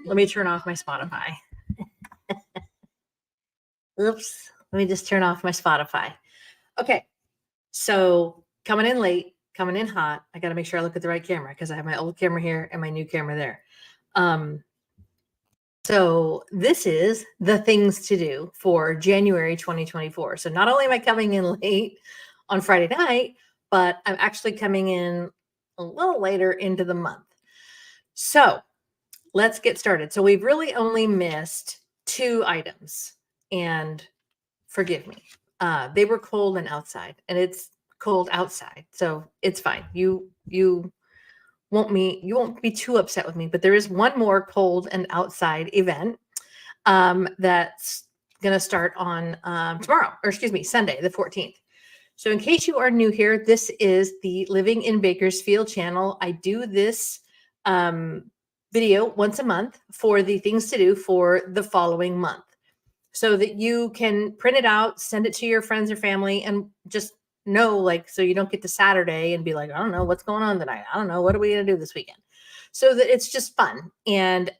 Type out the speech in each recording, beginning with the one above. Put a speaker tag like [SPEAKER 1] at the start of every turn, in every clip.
[SPEAKER 1] Let me turn off my Spotify. Oops. Let me just turn off my Spotify. Okay. So coming in late, coming in hot. I got to make sure I look at the right camera because I have my old camera here and my new camera there. So this is the things to do for January 2024. So not only am I coming in late on Friday night, but I'm actually coming in a little later into the month. So let's get started. So we've really only missed 2 items, and forgive me. They were cold and outside, and it's cold outside, so it's fine. You won't be too upset with me, but there is one more cold and outside event that's going to start on tomorrow, or excuse me, Sunday, the 14th. So in case you are new here, this is the Living in Bakersfield channel. I do this video once a month for the things to do for the following month, so that you can print it out, send it to your friends or family, and just know, like, so you don't get to Saturday and be like, I don't know what's going on tonight. I don't know, what are we going to do this weekend? So that it's just fun, and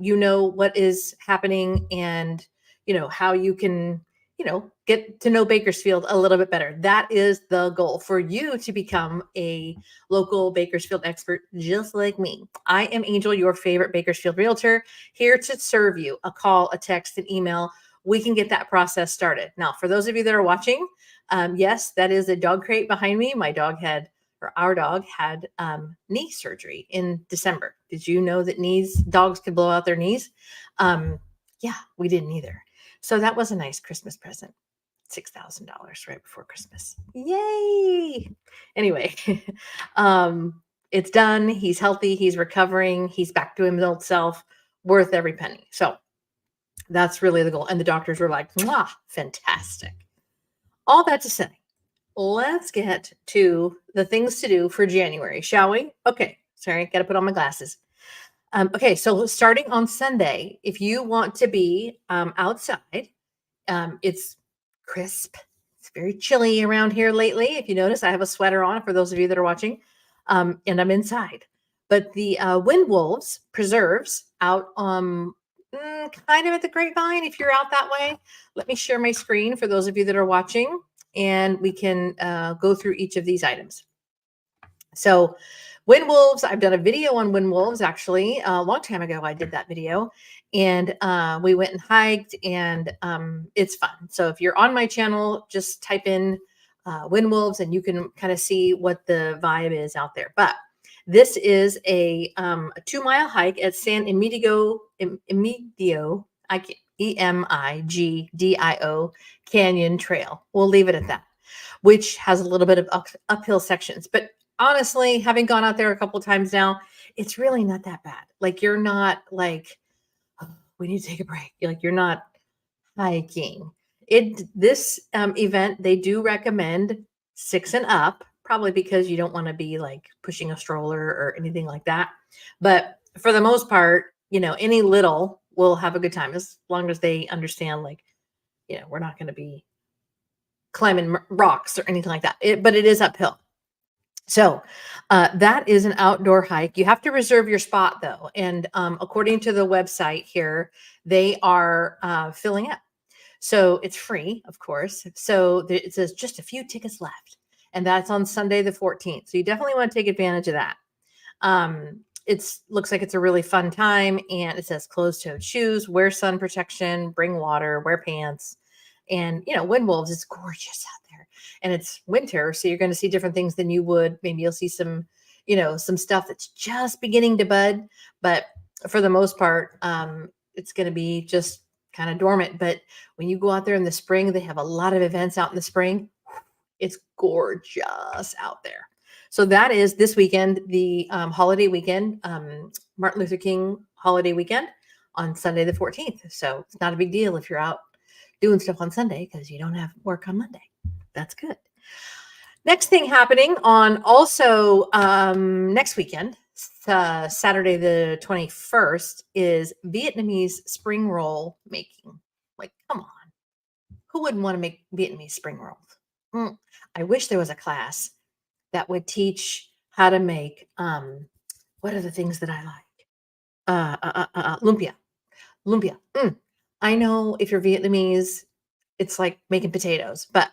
[SPEAKER 1] you know what is happening, and you know how you can, you know, get to know Bakersfield a little bit better. That is the goal, for you to become a local Bakersfield expert just like me. I am Angel, your favorite Bakersfield realtor, here to serve you. A call, a text, an email. We can get that process started. Now, for those of you that are watching, yes, that is a dog crate behind me. Our dog had knee surgery in December. Did you know that dogs could blow out their knees? Yeah, we didn't either. So that was a nice Christmas present. $6,000 right before Christmas. Yay! Anyway, it's done. He's healthy. He's recovering. He's back to his old self. Worth every penny. So that's really the goal. And the doctors were like, "Mwah, fantastic." All that to say, let's get to the things to do for January, shall we? Okay. Sorry, got to put on my glasses. Okay, so starting on Sunday, if you want to be outside, it's crisp. It's very chilly around here lately. If you notice, I have a sweater on for those of you that are watching, and I'm inside. But the Wind Wolves Preserves out kind of at the Grapevine, if you're out that way. Let me share my screen for those of you that are watching, and we can go through each of these items. So Wind Wolves, I've done a video on Wind Wolves actually a long time ago. I did that video, and we went and hiked, and it's fun. So if you're on my channel, just type in Wind Wolves and you can kind of see what the vibe is out there. But this is a 2-mile hike at San Emigdio, Emigdio Canyon Trail. We'll leave it at that, which has a little bit of uphill sections. But honestly, having gone out there a couple of times now, it's really not that bad. Like, you're not like, oh, we need to take a break. You're not hiking. This event, they do recommend 6 and up, probably because you don't want to be like pushing a stroller or anything like that. But for the most part, any little will have a good time, as long as they understand, like, we're not going to be climbing rocks or anything like that. But it is uphill. So that is an outdoor hike. You have to reserve your spot, though. And according to the website here, they are filling up. So it's free, of course. So it says just a few tickets left. And that's on Sunday, the 14th. So you definitely want to take advantage of that. It looks like it's a really fun time. And it says closed-toed shoes, wear sun protection, bring water, wear pants. And, Wind Wolves, it's gorgeous out there. And it's winter, so you're going to see different things than you would. Maybe you'll see some stuff that's just beginning to bud. But for the most part, it's going to be just kind of dormant. But when you go out there in the spring, they have a lot of events out in the spring. It's gorgeous out there. So that is this weekend, the holiday weekend, Martin Luther King holiday weekend on Sunday the 14th. So it's not a big deal if you're out doing stuff on Sunday because you don't have work on Monday. That's good. Next thing happening on also next weekend, Saturday the 21st, is Vietnamese spring roll making. Like, come on. Who wouldn't want to make Vietnamese spring rolls? I wish there was a class that would teach how to make, what are the things that I like? Lumpia. Lumpia. I know if you're Vietnamese, it's like making potatoes, but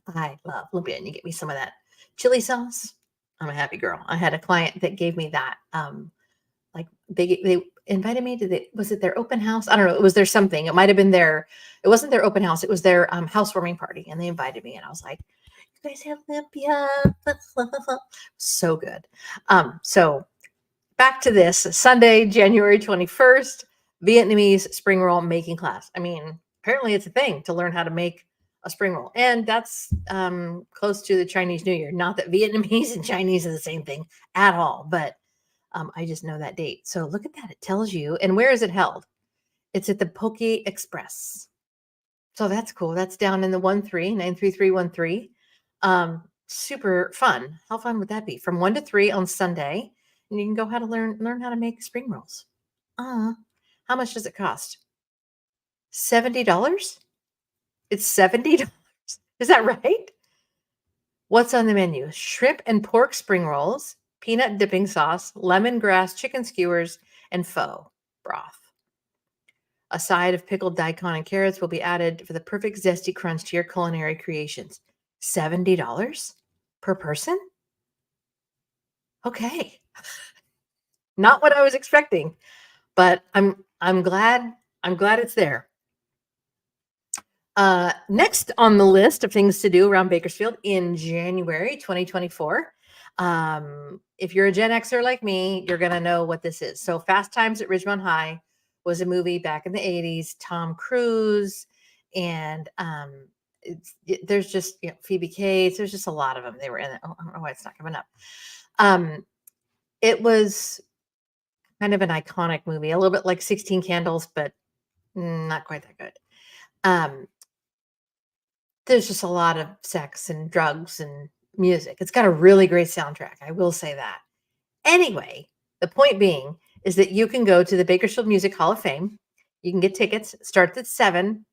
[SPEAKER 1] I love lumpia. And you get me some of that chili sauce. I'm a happy girl. I had a client that gave me that. Like they invited me to was it their open house? I don't know. It was their something. It might have been it wasn't their open house. It was their housewarming party. And they invited me and I was like, you guys have lumpia. So good. So back to this Sunday, January 21st, Vietnamese spring roll making class. I mean, apparently it's a thing to learn how to make a spring roll. And that's close to the Chinese New Year. Not that Vietnamese and Chinese are the same thing at all, but I just know that date. So look at that. It tells you. And where is it held? It's at the Poke Express. So that's cool. That's down in the 93313. Super fun. How fun would that be? From 1 to 3 on Sunday. And you can go how to learn how to make spring rolls. How much does it cost? $70? It's $70. Is that right? What's on the menu? Shrimp and pork spring rolls, peanut dipping sauce, lemongrass chicken skewers, and pho broth. A side of pickled daikon and carrots will be added for the perfect zesty crunch to your culinary creations. $70 per person? Okay. Not what I was expecting, but I'm glad it's there. Next on the list of things to do around Bakersfield in January 2024. If you're a Gen Xer like me, you're going to know what this is. So Fast Times at Ridgemont High was a movie back in the 80s, Tom Cruise, and there's just Phoebe Cates. There's just a lot of them. They were in it. Oh, I don't know why it's not coming up. It was kind of an iconic movie, a little bit like 16 Candles, but not quite that good. There's just a lot of sex and drugs and music. It's got a really great soundtrack. I will say that. Anyway, the point being is that you can go to the Bakersfield Music Hall of Fame. You can get tickets. Starts at 7.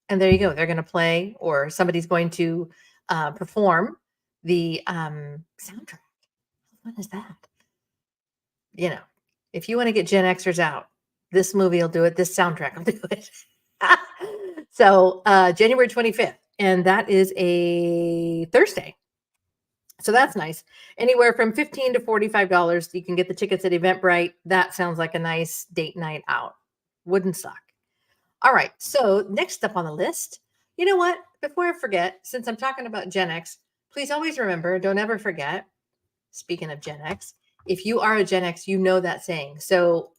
[SPEAKER 1] And there you go. They're going to play or somebody's going to perform the soundtrack. What is that? If you want to get Gen Xers out, this movie will do it. This soundtrack will do it. So January 25th. And that is a Thursday. So that's nice. Anywhere from $15 to $45. You can get the tickets at Eventbrite. That sounds like a nice date night out. Wouldn't suck. All right. So next up on the list, you know what? Before I forget, since I'm talking about Gen X, please always remember, don't ever forget, speaking of Gen X, if you are a Gen X, you know that saying. So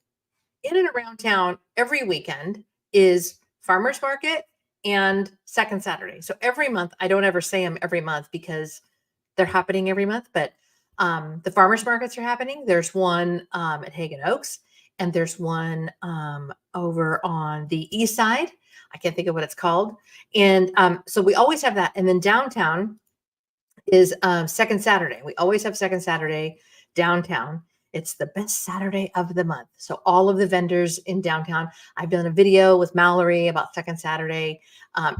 [SPEAKER 1] in and around town every weekend is farmers market and second Saturday. So every month, I don't ever say them every month because they're happening every month, but the farmers markets are happening. There's one at Hagen Oaks, and there's one over on the east side. I can't think of what it's called. And so we always have that. And then downtown is second Saturday. We always have second Saturday downtown. It's the best Saturday of the month. So all of the vendors in downtown, I've done a video with Mallory about second Saturday.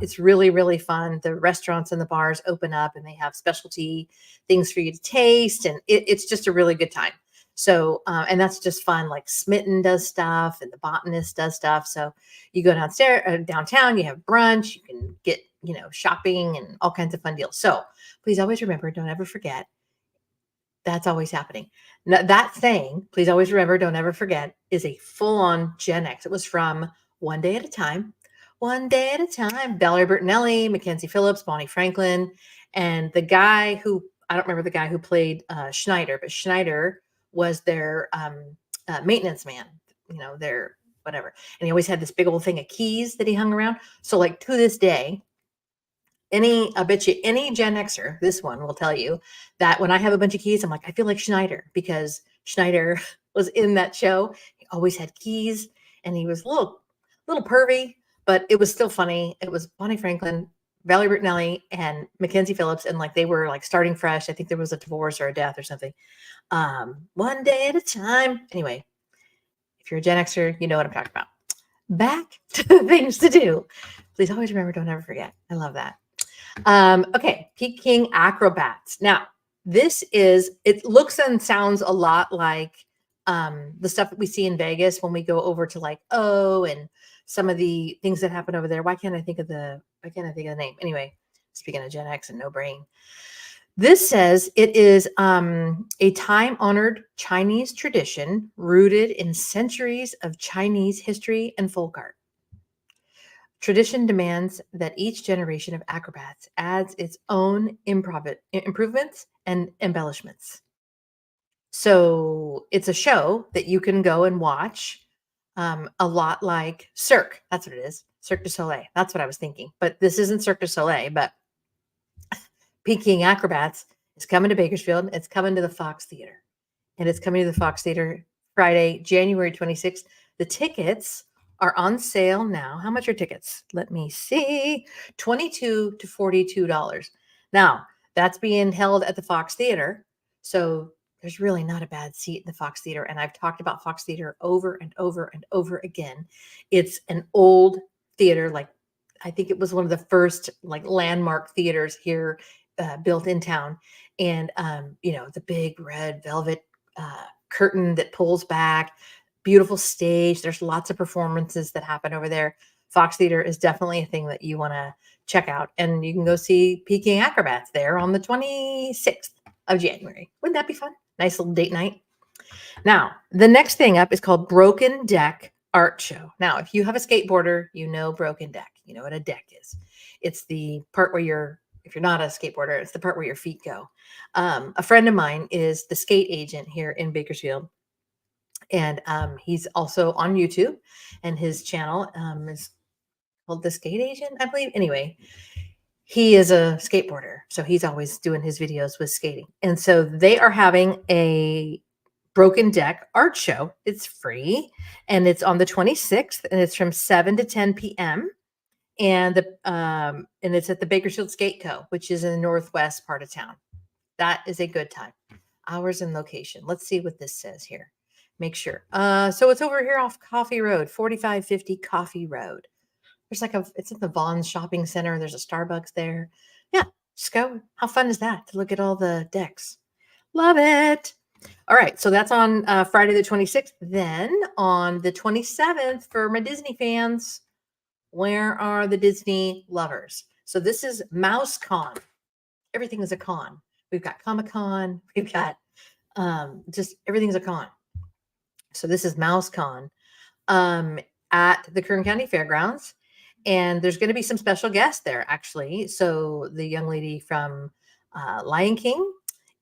[SPEAKER 1] It's really, really fun. The restaurants and the bars open up and they have specialty things for you to taste. And it's just a really good time. So, and that's just fun. Like Smitten does stuff and the Botanist does stuff. So you go downtown, you have brunch, you can get, shopping and all kinds of fun deals. So please always remember, don't ever forget, that's always happening. Now, that saying, please always remember, don't ever forget, is a full-on Gen X. It was from One Day at a Time. One Day at a Time. Valerie Bertinelli, Mackenzie Phillips, Bonnie Franklin, and the guy who, I don't remember the guy who played Schneider, but Schneider was their maintenance man, their whatever. And he always had this big old thing of keys that he hung around. So like to this day, I bet you any Gen Xer, this one will tell you that when I have a bunch of keys, I'm like, I feel like Schneider because Schneider was in that show. He always had keys and he was a little pervy, but it was still funny. It was Bonnie Franklin, Valerie Bertinelli, and Mackenzie Phillips. And like, they were like starting fresh. I think there was a divorce or a death or something. One day at a time. Anyway, if you're a Gen Xer, you know what I'm talking about. Back to the things to do. Please always remember, don't ever forget. I love that. Okay, Peking Acrobats. Now, it looks and sounds a lot like the stuff that we see in Vegas when we go over to like and some of the things that happen over there. Why can't I think of the name? Anyway, speaking of Gen X and no brain. This says it is a time-honored Chinese tradition rooted in centuries of Chinese history and folk art. Tradition demands that each generation of acrobats adds its own improvements and embellishments. So it's a show that you can go and watch, a lot like Cirque. That's what it is. Cirque du Soleil. That's what I was thinking. But this isn't Cirque du Soleil, but Peking Acrobats is coming to Bakersfield. It's coming to the Fox Theater. And it's coming to the Fox Theater Friday, January 26th. The tickets are on sale now. How much are tickets? Let me see. $22 to $42. Now, that's being held at the Fox Theater. So there's really not a bad seat in the Fox Theater. And I've talked about Fox Theater over and over and over again. It's an old theater. Like, I think it was one of the first like landmark theaters here, built in town. And, the big red velvet curtain that pulls back, beautiful stage. There's lots of performances that happen over there. Fox Theater is definitely a thing that you want to check out. And you can go see Peking Acrobats there on the 26th of January. Wouldn't that be fun? Nice little date night. Now, the next thing up is called Broken Deck Art Show. Now, if you have a skateboarder, you know Broken Deck. You know what a deck is. It's the part where if you're not a skateboarder, it's the part where your feet go. A friend of mine is the skate agent here in Bakersfield. And he's also on YouTube, and his channel is called The Skate Agent, I believe. Anyway, he is a skateboarder, so he's always doing his videos with skating. And so they are having a Broken Deck art show. It's free, and it's on the 26th, and it's from 7 to 10 p.m. And it's at the Bakersfield Skate Co., which is in the northwest part of town. That is a good time. Hours and location. Let's see what this says here. Make sure. So it's over here off Coffee Road, 4550 Coffee Road. There's it's at the Vaughn's Shopping Center. There's a Starbucks there. Yeah, just go. How fun is that to look at all the decks? Love it. All right, so that's on Friday the 26th. Then on the 27th, for my Disney fans, where are the Disney lovers? So this is Mouse Con. Everything is a con. We've got Comic-Con. We've got just everything's a con. So this is Mouse Con at the Kern County Fairgrounds. And there's going to be some special guests there, actually. So the young lady from Lion King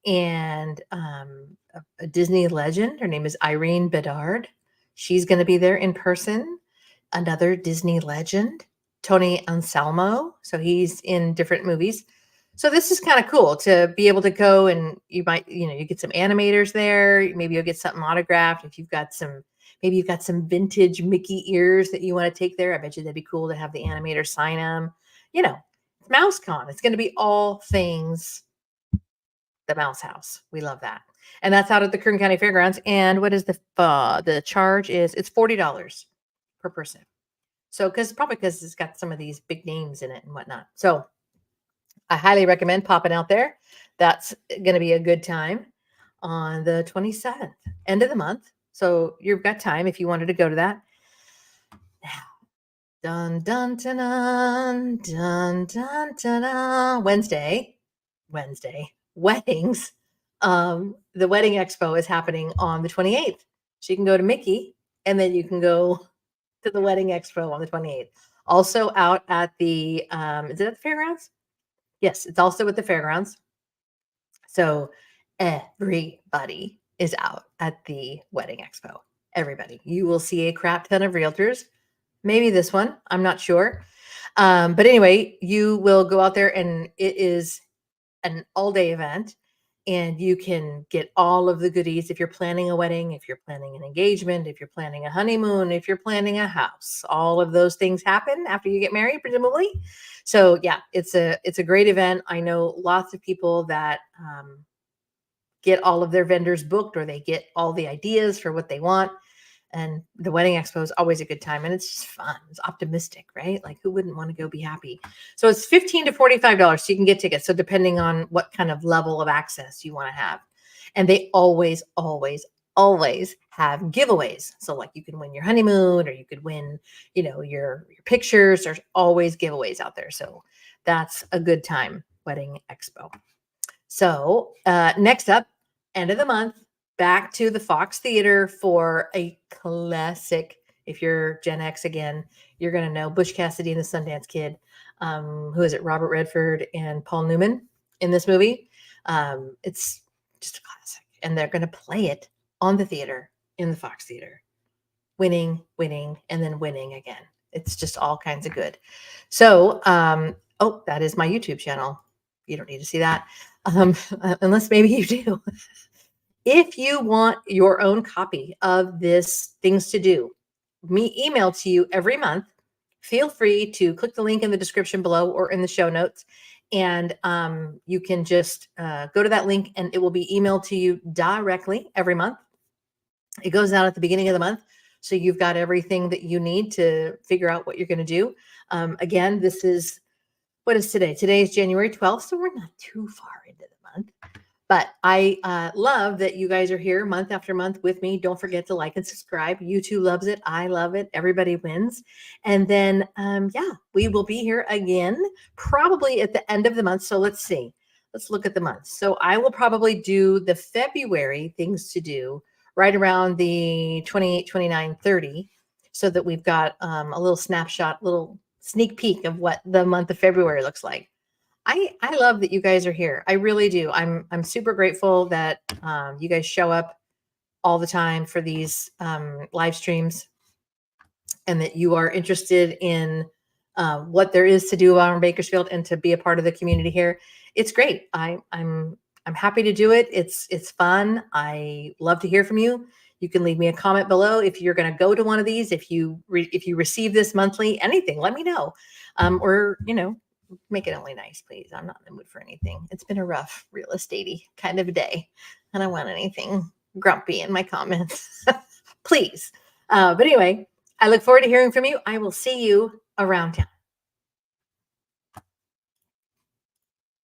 [SPEAKER 1] and a Disney legend. Her name is Irene Bedard. She's going to be there in person. Another Disney legend, Tony Anselmo. So he's in different movies. So this is kind of cool to be able to go, and you might, you get some animators there. Maybe you'll get something autographed. If maybe you've got some vintage Mickey ears that you want to take there. I bet you that'd be cool to have the animator sign them. It's MouseCon. It's going to be all things the Mouse House. We love that. And that's out at the Kern County Fairgrounds. And what is the charge is? It's $40 per person. So probably because it's got some of these big names in it and whatnot. So I highly recommend popping out there. That's going to be a good time on the 27th, end of the month. So you've got time if you wanted to go to that. Now, dun, dun, dun, dun, dun, dun, dun, dun. Wednesday, weddings. The wedding expo is happening on the 28th. So you can go to Mickey, and then you can go to the wedding expo on the 28th. Also out at the, is it at the fairgrounds? Yes, it's also at the fairgrounds. So everybody is out at the wedding expo. Everybody. You will see a crap ton of realtors. Maybe this one. I'm not sure. But anyway, you will go out there, and it is an all-day event. And you can get all of the goodies if you're planning a wedding, if you're planning an engagement, if you're planning a honeymoon, if you're planning a house. All of those things happen after you get married, presumably. So yeah, it's a great event. I know lots of people that get all of their vendors booked, or they get all the ideas for what they want. And the wedding expo is always a good time, and it's just fun. It's optimistic, right? Like, who wouldn't want to go be happy? So it's $15 to $45, so you can get tickets. So depending on what kind of level of access you want to have, and they always have giveaways. So like, you can win your honeymoon, or you could win, your pictures. There's always giveaways out there. So that's a good time, wedding expo. So next up, end of the month, back to the Fox Theater for a classic. If you're Gen X again, you're going to know Butch Cassidy and the Sundance Kid. Who is it? Robert Redford and Paul Newman in this movie. It's just a classic. And they're going to play it on the theater in the Fox Theater. Winning, and then winning again. It's just all kinds of good. So, that is my YouTube channel. You don't need to see that. Unless maybe you do. If you want your own copy of this Things to Do, me emailed to you every month, feel free to click the link in the description below or in the show notes. And you can just go to that link, and it will be emailed to you directly every month. It goes out at the beginning of the month. So you've got everything that you need to figure out what you're going to do. Again, what is today? Today is January 12th, so we're not too far into the month. But I love that you guys are here month after month with me. Don't forget to like and subscribe. YouTube loves it. I love it. Everybody wins. And then, we will be here again, probably at the end of the month. So let's see. Let's look at the months. So I will probably do the February Things to Do right around the 28, 29, 30, so that we've got a little snapshot, little sneak peek of what the month of February looks like. I love that you guys are here. I really do. I'm super grateful that you guys show up all the time for these live streams, and that you are interested in what there is to do around Bakersfield and to be a part of the community here. It's great. I'm happy to do it. It's fun. I love to hear from you. You can leave me a comment below if you're going to go to one of these. If you receive this monthly, anything, let me know. Or make it only nice, please. I'm not in the mood for anything. It's been a rough real estatey kind of a day. I don't want anything grumpy in my comments, please. But anyway, I look forward to hearing from you. I will see you around town.